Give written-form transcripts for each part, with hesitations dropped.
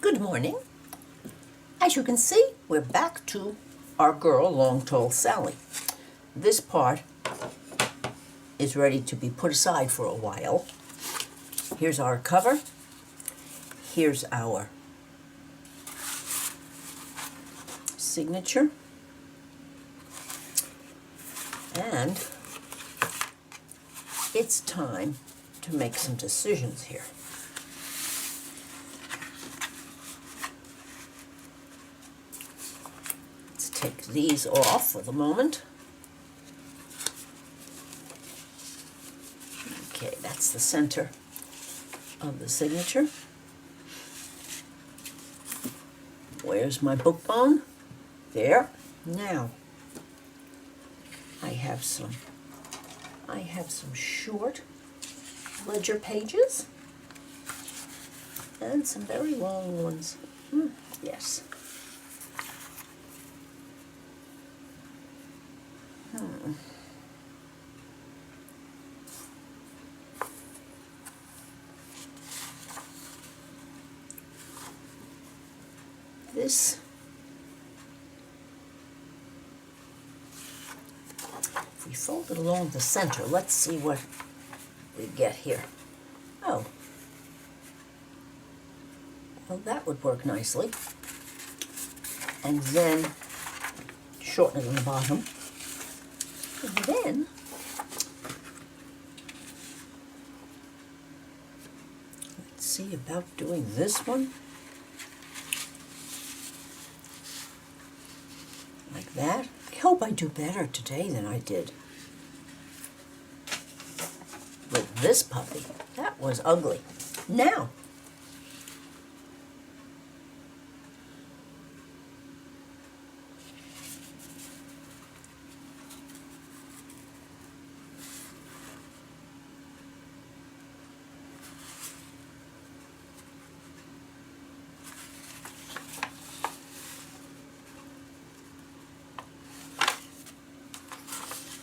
Good morning. As you can see, we're back to our girl, Long Tall Sally. This part is ready to be put aside for a while. Here's our cover. Here's our signature. And it's time to make some decisions here. Let's take these off for the moment. Okay, that's the center of the signature. Where's my book bone? There. Now, I have some short ledger pages and some very long ones. Yes. This if we fold it along the center, let's see what we get here. Oh, well, that would work nicely. And then shorten it on the bottom. And then let's see about doing this one. Like that. I hope I do better today than I did with this puppy. That was ugly. Now,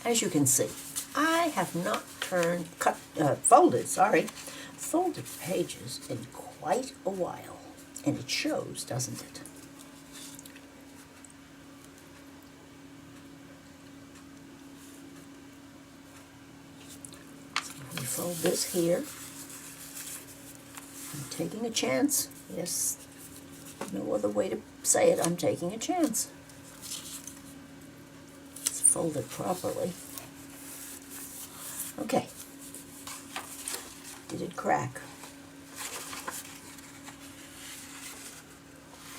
as you can see, I have not folded pages in quite a while, and it shows, doesn't it? So we fold this here. I'm taking a chance. Yes, no other way to say it. I'm taking a chance. Fold it properly. Okay. Did it crack?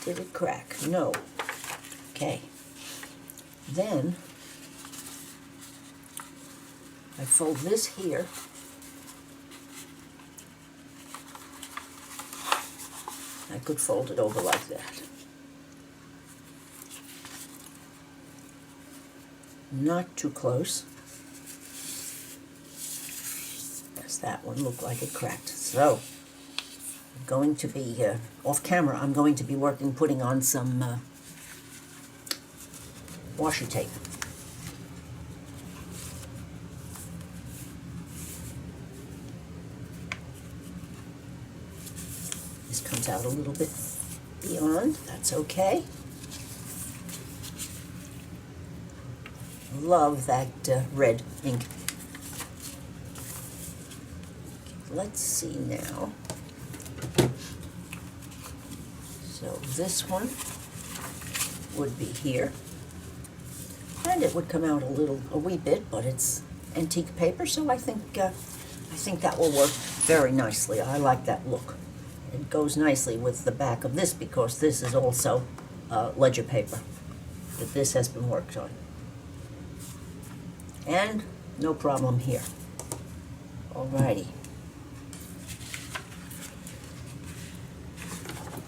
Did it crack? No. Okay. Then I fold this here. I could fold it over like that. Not too close. Does that one look like it cracked? So, I'm going to be, off camera, I'm going to be putting on some washi tape. This comes out a little bit beyond, that's okay. Love that red ink. Let's see now. So this one would be here, and it would come out a wee bit, but it's antique paper, so I think that will work very nicely. I like that look. It goes nicely with the back of this because this is also ledger paper that this has been worked on. And no problem here. Alrighty.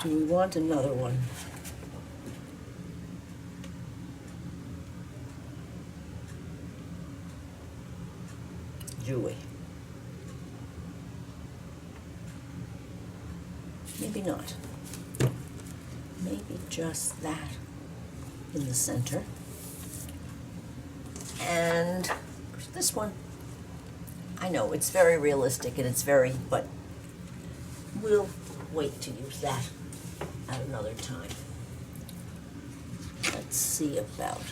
Do we want another one? Do we? Maybe not. Maybe just that in the center. And this one, I know it's very realistic and it's very, but we'll wait to use that. at another time. Let's see about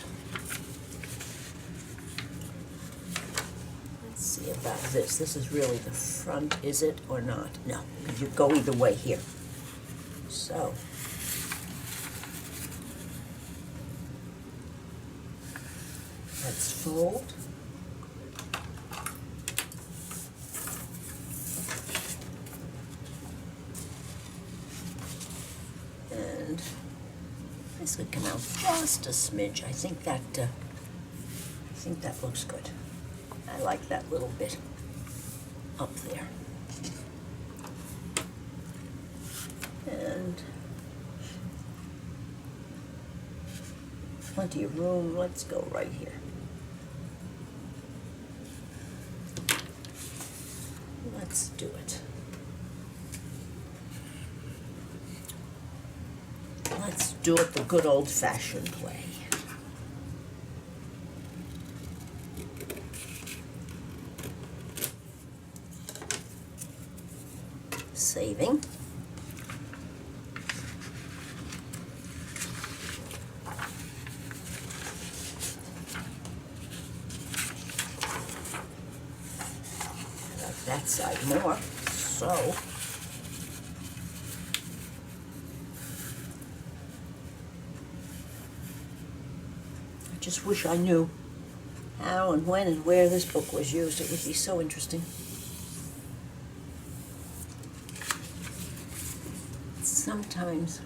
this. This is really the front, is it or not? No, because you go either way here. So let's fold. And this could come out just a smidge. I think that looks good. I like that little bit up there. And plenty of room. Let's go right here. Let's do it. Let's do it the good old-fashioned way. Saving. I like that side more, so I just wish I knew how and when and where this book was used. It would be so interesting. Sometimes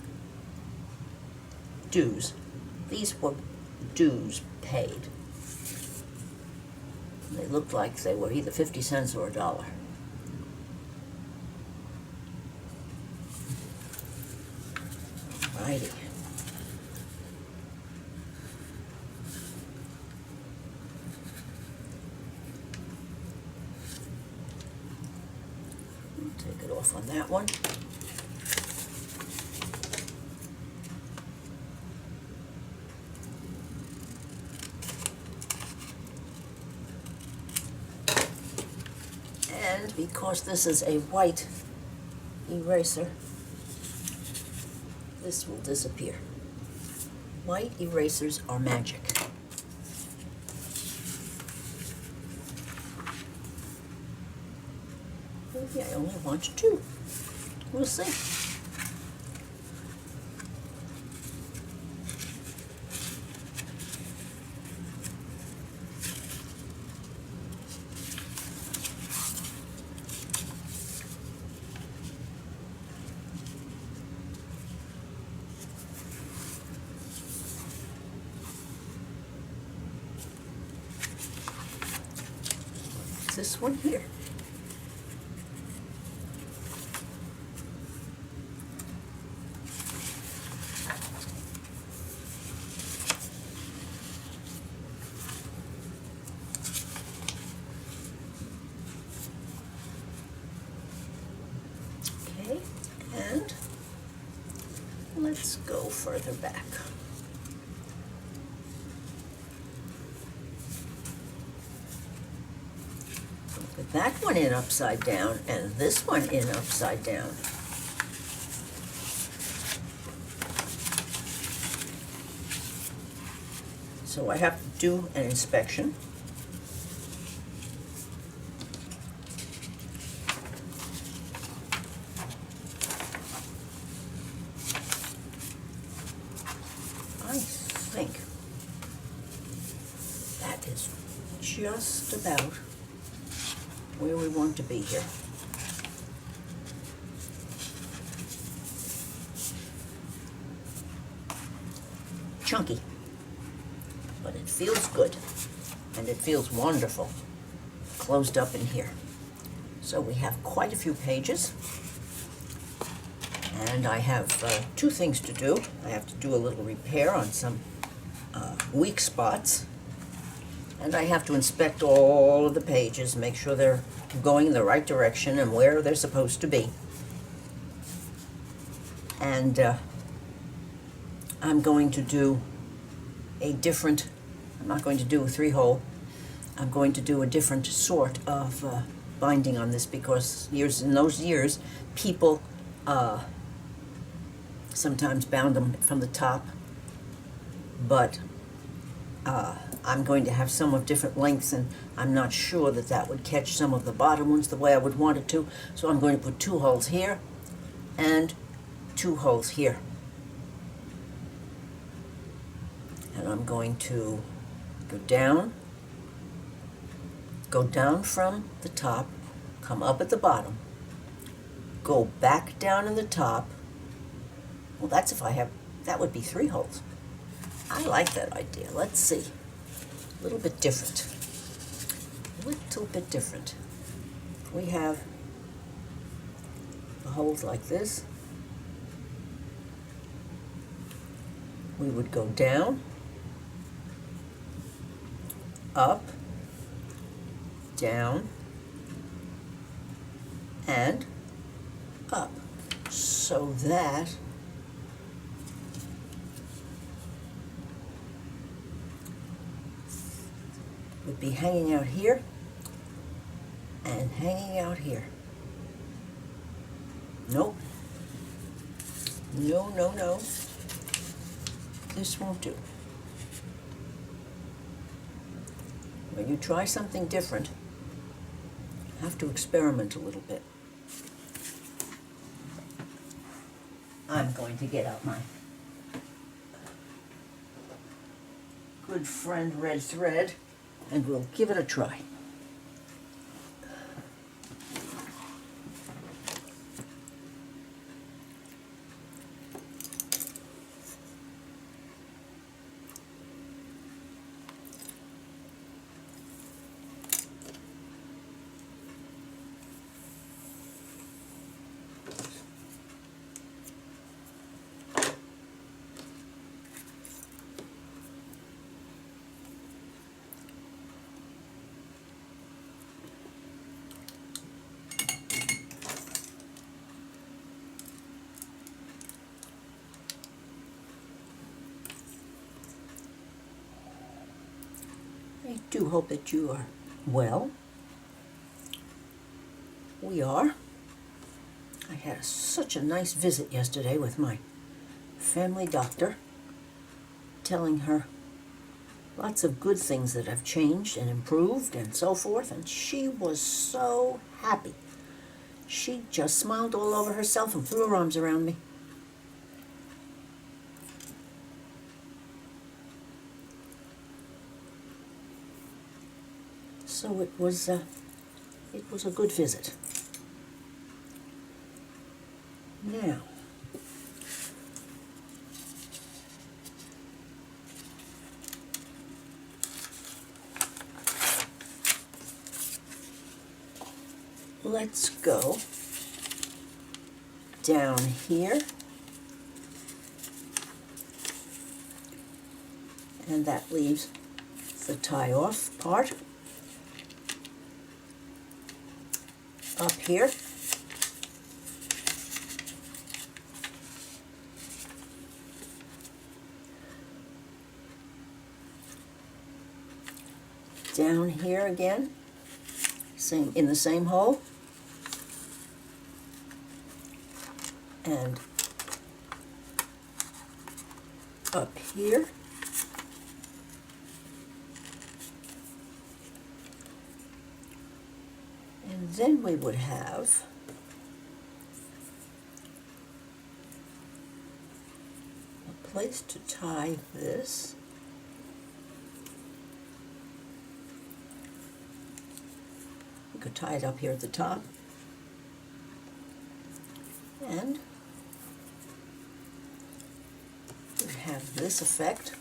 dues. These were dues paid. They looked like they were either 50 cents or $1. Alrighty. Take it off on that one. And because this is a white eraser, this will disappear. White erasers are magic. Maybe I only want 2. We'll see. This one here. Okay, and let's go further back. Put that one in upside down and this one in upside down. So I have to do an inspection. I think that is just about where we want to be here. Chunky, but it feels good and it feels wonderful closed up in here. So we have quite a few pages, and I have 2 things to do. I have to do a little repair on some weak spots, and I have to inspect all of the pages, make sure they're going in the right direction and where they're supposed to be. And I'm going to do a different, I'm not going to do a 3-hole, I'm going to do a different sort of binding on this, because in those years, people sometimes bound them from the top, but I'm going to have some of different lengths, and I'm not sure that that would catch some of the bottom ones the way I would want it to, so I'm going to put 2 holes here and 2 holes here. And I'm going to go down from the top, come up at the bottom, go back down in the top. Well, that's if I have, that would be 3 holes. I like that idea. Let's see. A little bit different. A little bit different. We have the holes like this. We would go down, up, down, and up, so that would be hanging out here and hanging out here. Nope. No, no, no. This won't do. When you try something different, you have to experiment a little bit. I'm going to get out my good friend red thread, and we'll give it a try. I do hope that you are well. We are. I had such a nice visit yesterday with my family doctor, telling her lots of good things that have changed and improved and so forth, and she was so happy. She just smiled all over herself and threw her arms around me. So it was a good visit. Now, let's go down here, and that leaves the tie off part. Up here, down here again, same in the same hole, and up here, and then we would have a place to tie this. We could tie it up here at the top, and we have this effect.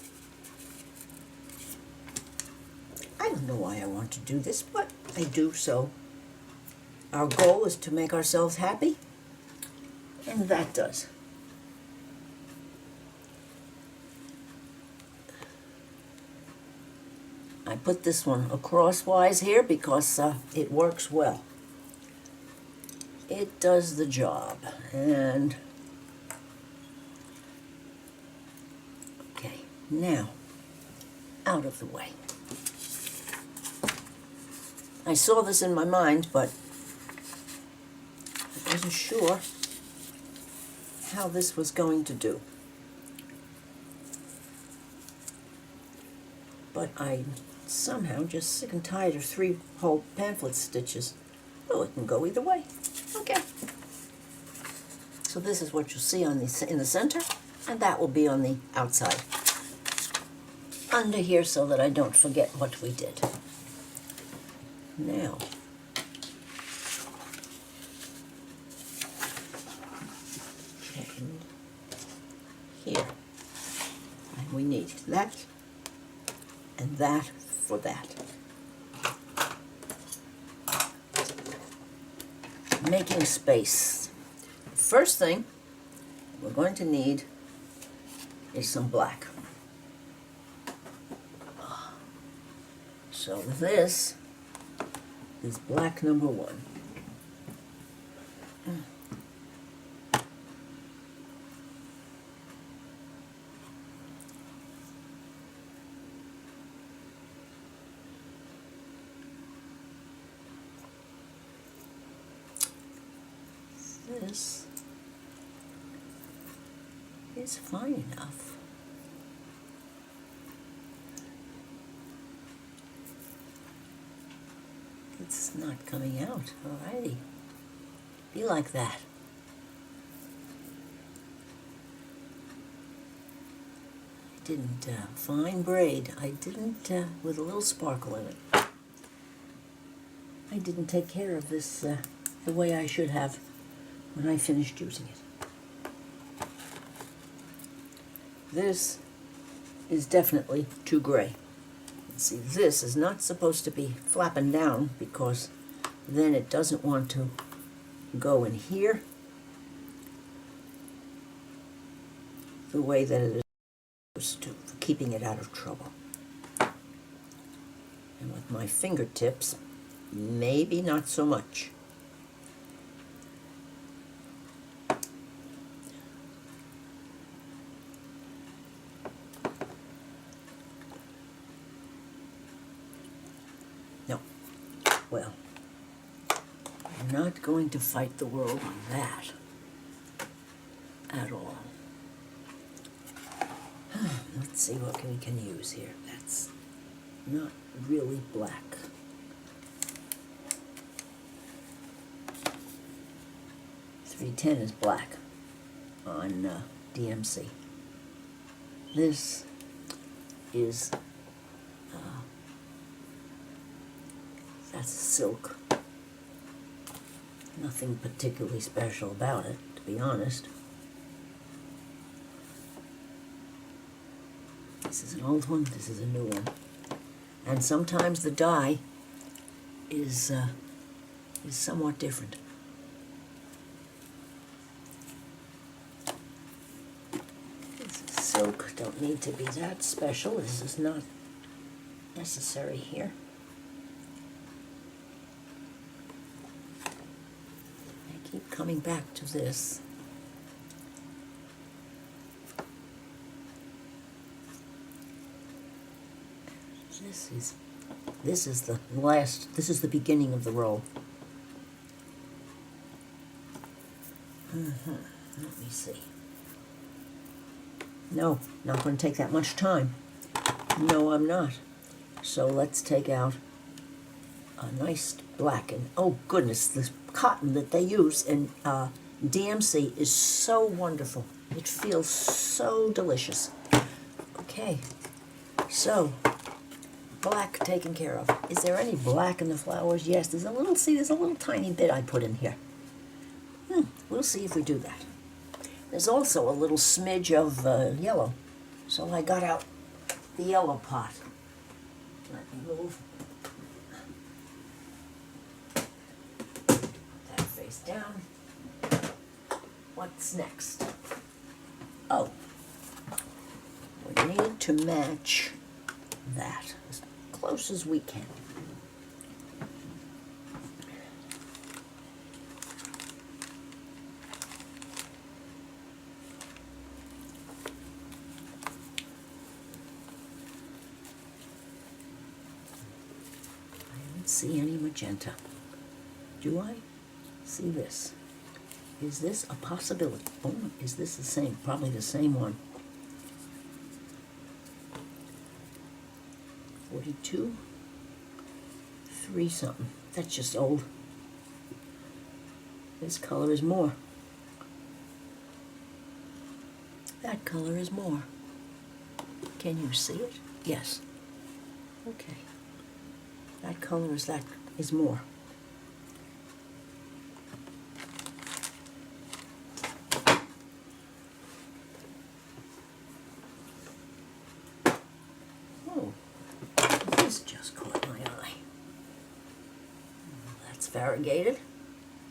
I don't know why I want to do this, but I do so. Our goal is to make ourselves happy, and that does. I put this one acrosswise here because it works well. It does the job. And okay, now out of the way. I saw this in my mind, but I wasn't sure how this was going to do. But I'm somehow just sick and tired of 3 whole pamphlet stitches. Oh, it can go either way. Okay. So this is what you'll see on in the center, and that will be on the outside. Under here so that I don't forget what we did. Now, and here, and we need that and that for that. Making space. First thing we're going to need is some black. So this is black number 1. This is fine enough. It's not coming out. Alrighty. Be like that. I didn't fine braid. I didn't with a little sparkle in it. I didn't take care of this the way I should have when I finished using it. This is definitely too gray. See, this is not supposed to be flapping down because then it doesn't want to go in here the way that it is supposed to, for keeping it out of trouble. And with my fingertips, maybe not so much. No. Well, I'm not going to fight the world on that at all. Let's see what we can use here. That's not really black. .310 is black on DMC. This is that's silk. Nothing particularly special about it, to be honest. This is an old one, this is a new one. And sometimes the dye is somewhat different. This is silk, don't need to be that special. This is not necessary here. I keep coming back to this. This is the last, this is the beginning of the roll. Let me see. No, not going to take that much time. No, I'm not. So let's take out a nice black. And oh goodness, this cotton that they use in DMC is so wonderful. It feels so delicious. Okay, so black taken care of. Is there any black in the flowers? Yes, there's a little, see, there's a little tiny bit I put in here. We'll see if we do that. There's also a little smidge of yellow. So I got out the yellow pot. Let me move that face down. What's next? Oh, we need to match that as close as we can. I don't see any magenta. Do I? See this? Is this a possibility? Oh, is this the same? Probably the same one. 42, 3 something. That's just old. This color is more. That color is more. Can you see it? Yes. Okay. That color is more. Oh, this just caught my eye. That's variegated.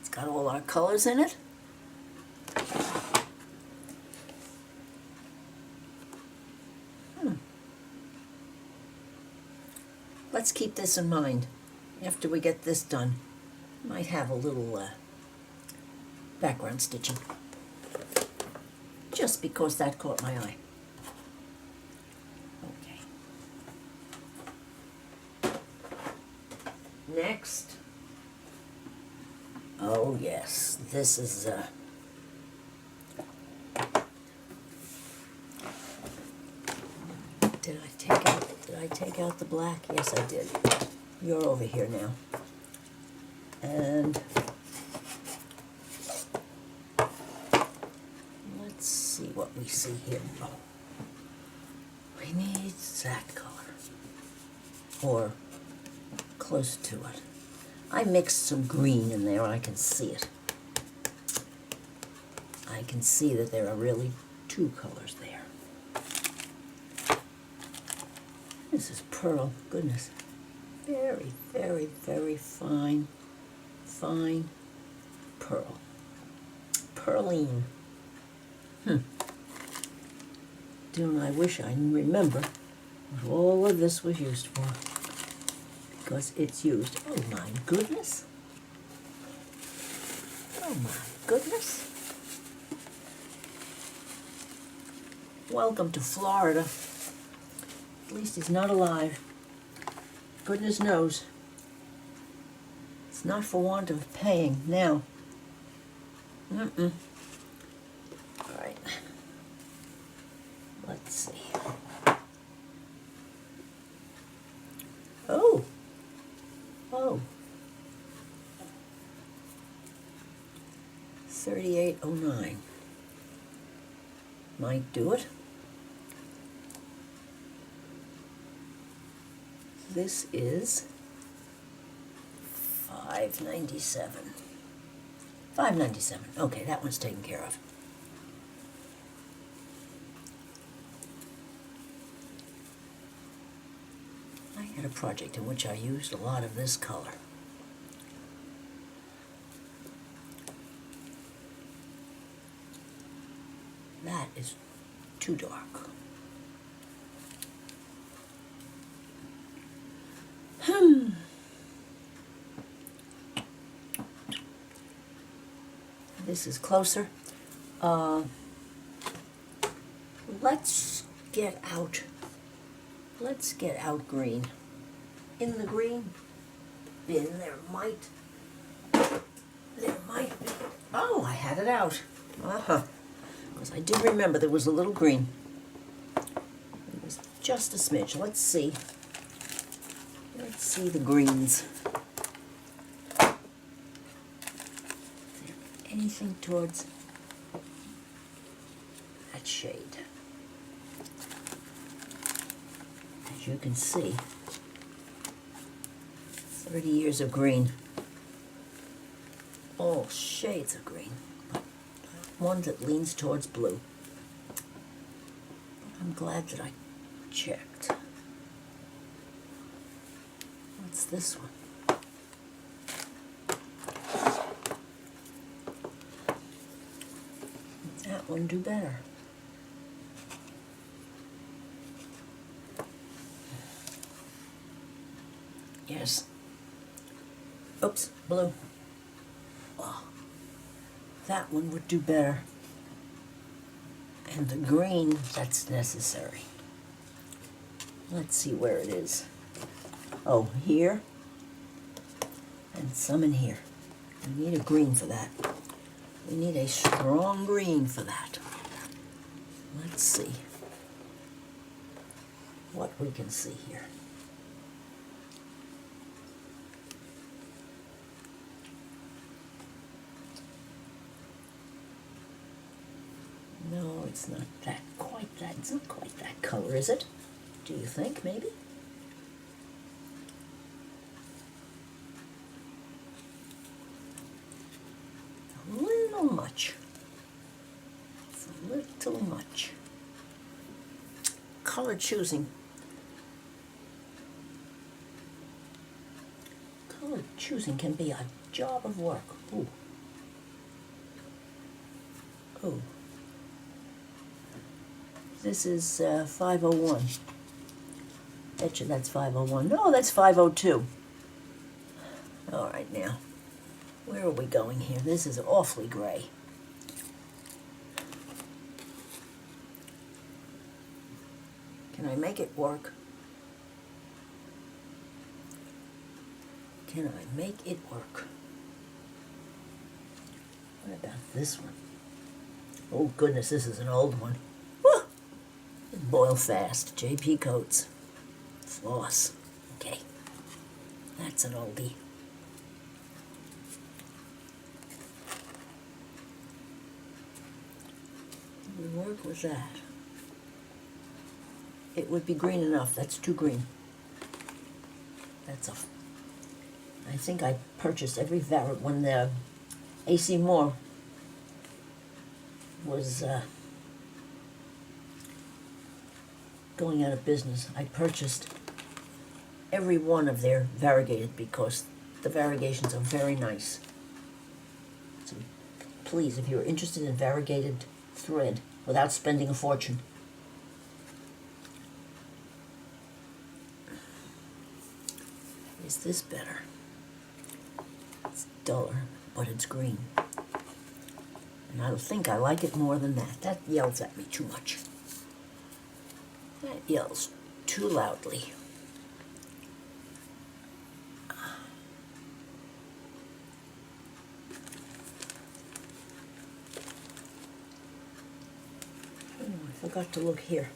It's got all our colors in it. Let's keep this in mind. After we get this done, might have a little background stitching. Just because that caught my eye. Okay. Next. Oh yes, this is Did I take out the black? Yes, I did. You're over here now. And let's see what we see here. Oh, we need that color, or close to it. I mixed some green in there. I can see it. I can see that there are really 2 colors there. This is pearl, goodness. Very, very, very fine, fine pearl. Pearline. Don't I wish I remember what all of this was used for. Because it's used. Oh my goodness. Oh my goodness. Welcome to Florida. At least he's not alive. Goodness knows. It's not for want of paying now. All right. Let's see. Oh. Oh. 3809. Might do it. This is $5.97. $5.97. Okay, that one's taken care of. I had a project in which I used a lot of this color. That is too dark. This is closer. Let's get out green. In the green bin there might be. Oh, I had it out. Because I did remember there was a little green. It was just a smidge. Let's see. Let's see the greens. Anything towards that shade. As you can see, 30 years of green. All shades of green, but one that leans towards blue. I'm glad that I checked. What's this one? That one do better. Yes. Oops, blue. Oh, that one would do better. And the green, that's necessary. Let's see where it is. Oh, here. And some in here. I need a green for that. We need a strong green for that. Let's see what we can see here. No, it's not that quite that. It's not quite that color, is it? Do you think, maybe? A little much. It's a little much. Color choosing. Color choosing can be a job of work. Ooh. Ooh. This is 501. Betcha that's 501. No, that's 502. All right, now, where are we going here? This is awfully gray. Can I make it work? Can I make it work? What about this one? Oh goodness, this is an old one. Woo! Boil fast. J.P. Coates. Floss. Okay. That's an oldie. We work with that. It would be green enough. That's too green. That's a... I think I purchased every variant when the A.C. Moore was going out of business. I purchased every one of their variegated because the variegations are very nice. So please, if you're interested in variegated thread without spending a fortune, is this better? It's duller, but it's green. And I think I like it more than that. That yells at me too much. That yells too loudly. Oh, I forgot to look here.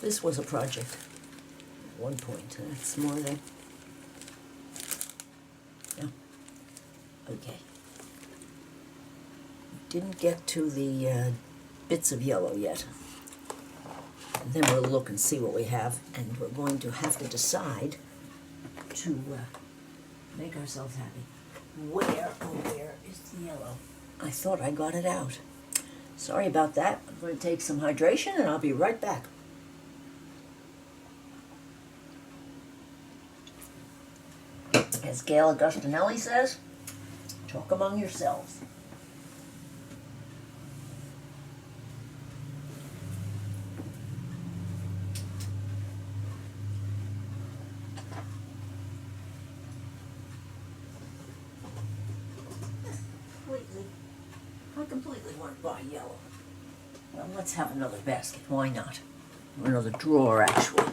This was a project at one point. That's more than... No. Okay. Didn't get to the bits of yellow yet. And then we'll look and see what we have, and we're going to have to decide to make ourselves happy. Where is the yellow? I thought I got it out. Sorry about that. I'm going to take some hydration, and I'll be right back. As Gail Augustinelli says, talk among yourselves. I completely want to buy yellow. Well, let's have another basket. Why not? Or another drawer, actually.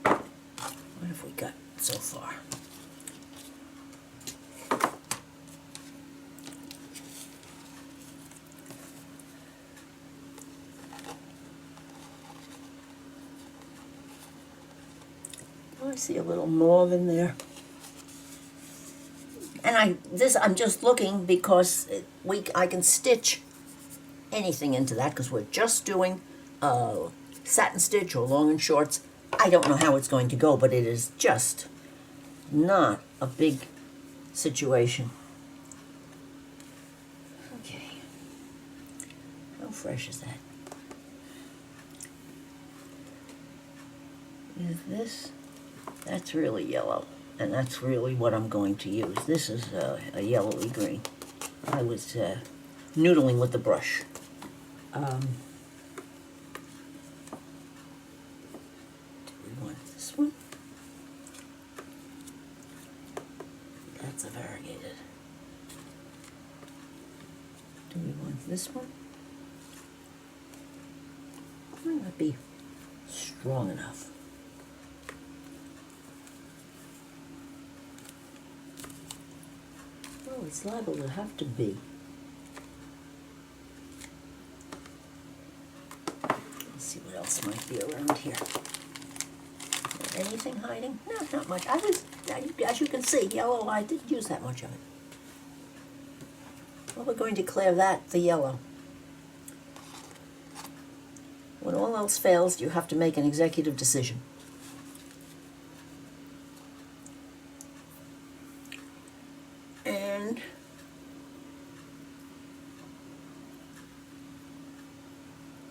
What have we got so far? I see a little mauve in there. And I'm just looking because I can stitch anything into that because we're just doing satin stitch or long and shorts. I don't know how it's going to go, but it is just not a big situation. Okay. How fresh is that? Is this? That's really yellow, and that's really what I'm going to use. This is a yellowy green. I was noodling with the brush. Do we want this one? That's a variegated. Do we want this one? be strong enough. Oh, it's liable to have to be. Let's see what else might be around here. Anything hiding? No, not much. As you can see, yellow, I didn't use that much of it. Well, we're going to declare that the yellow. When all else fails, you have to make an executive decision. And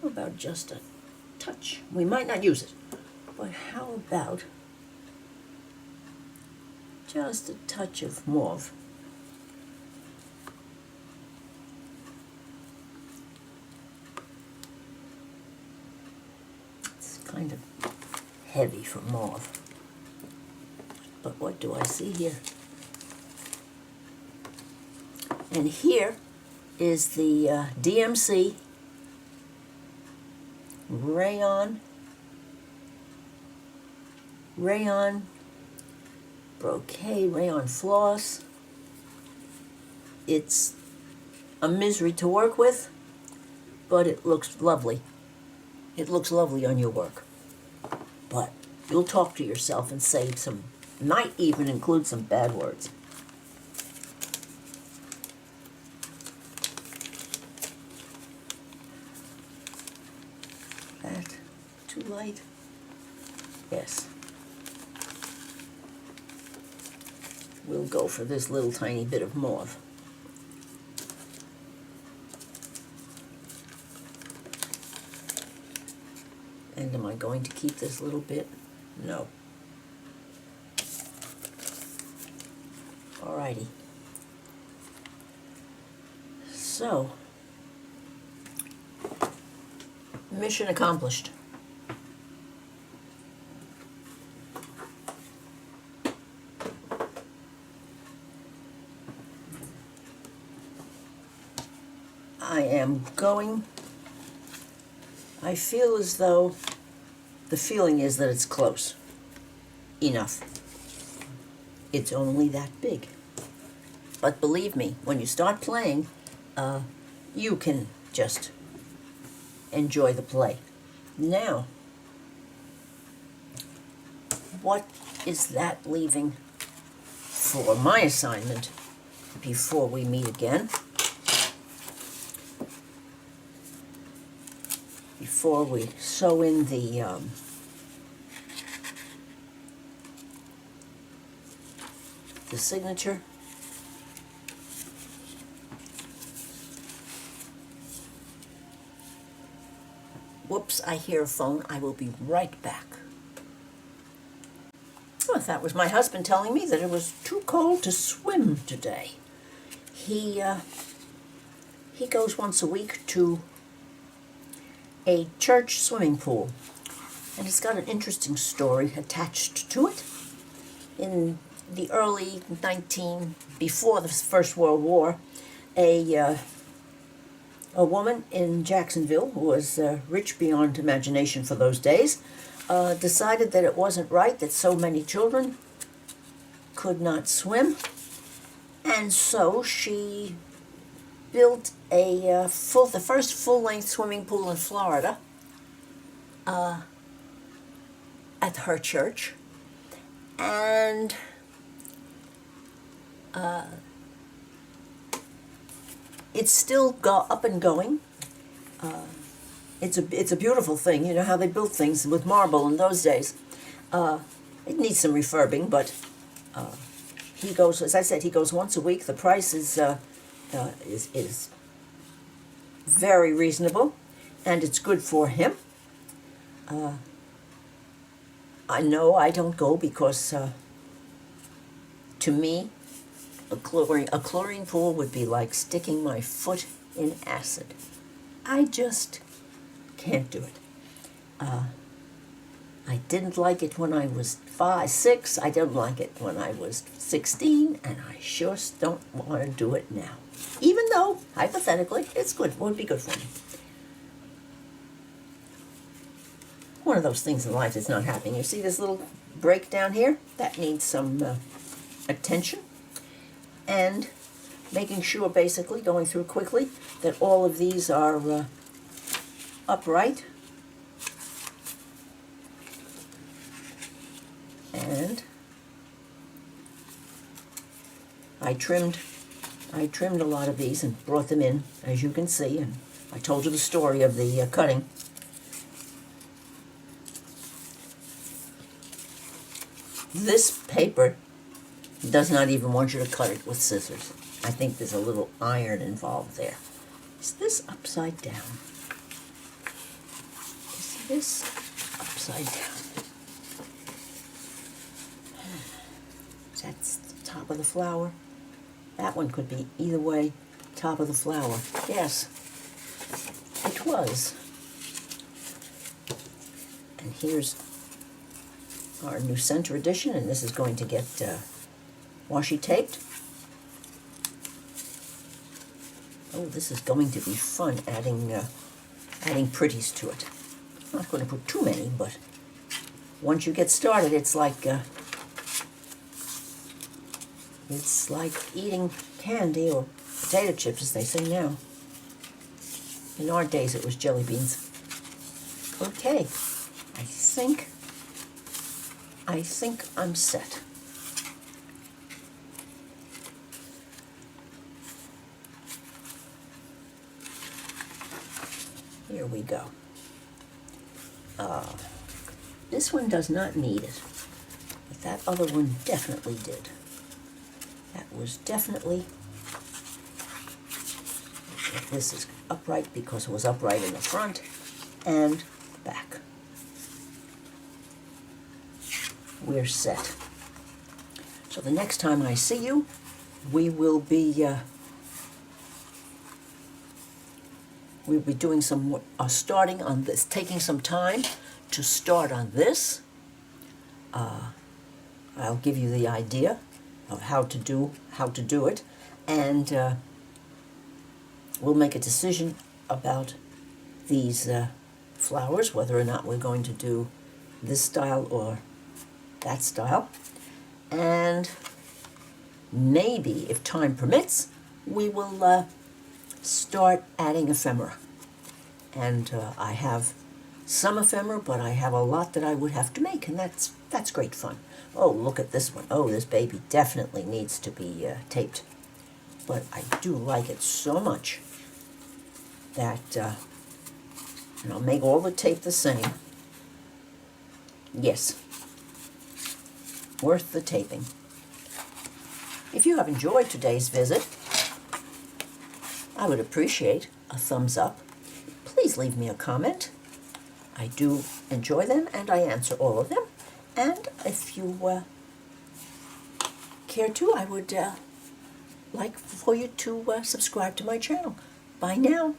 how about just a touch? We might not use it, but how about just a touch of mauve? Kind of heavy for mauve. But what do I see here? And here is the DMC rayon brocade, rayon floss. It's a misery to work with, but it looks lovely. It looks lovely on your work. But you'll talk to yourself and say some, might even include some bad words. That too light? Yes. We'll go for this little tiny bit of mauve. And am I going to keep this little bit? No. Alrighty. So, mission accomplished. I feel as though the feeling is that it's close enough. It's only that big. But believe me, when you start playing, you can just enjoy the play. Now, what is that leaving for my assignment before we meet again? Before we sew in the signature. Whoops, I hear a phone. I will be right back. Oh, that was my husband telling me that it was too cold to swim today. He goes once a week to a church swimming pool, and it's got an interesting story attached to it. In the early before the First World War, a woman in Jacksonville, who was rich beyond imagination for those days, decided that it wasn't right that so many children could not swim, and so she built the first full-length swimming pool in Florida at her church, and it's still up and going. It's a beautiful thing. You know how they built things with marble in those days. It needs some refurbing, but he goes, as I said, he goes once a week. The price is very reasonable, and it's good for him. I know I don't go because to me, a chlorine pool would be like sticking my foot in acid. I just can't do it. I didn't like it when I was 6. I didn't like it when I was 16, and I sure don't want to do it now. Even though, hypothetically, it's good. It would be good for me. one of those things in life that's not happening. You see this little break down here? That needs some attention. And making sure, basically, going through quickly, that all of these are upright. And I trimmed a lot of these and brought them in, as you can see, and I told you the story of the cutting. This paper does not even want you to cut it with scissors. I think there's a little iron involved there. Is this upside down? Is this upside down? That's the top of the flower. That one could be either way, top of the flower. Yes, it was. And here's our new center edition, and this is going to get washi taped. Oh, this is going to be fun, adding pretties to it. I'm not going to put too many, but once you get started, it's like eating candy or potato chips, as they say now. In our days, it was jelly beans. Okay, I think I'm set. Here we go. This one does not need it, but that other one definitely did. That was definitely, this is upright because it was upright in the front and back. We're set. So the next time I see you, we will be we'll be doing some more, starting on this, taking some time to start on this. I'll give you the idea of how to do it, and we'll make a decision about these flowers, whether or not we're going to do this style or that style. And maybe, if time permits, we will start adding ephemera. And I have some ephemera, but I have a lot that I would have to make, and that's great fun. Oh, look at this one. Oh, this baby definitely needs to be taped. But I do like it so much that, and I'll make all the tape the same. Yes, worth the taping. If you have enjoyed today's visit, I would appreciate a thumbs up. Please leave me a comment. I do enjoy them, and I answer all of them. And if you care to, I would like for you to subscribe to my channel. Bye now.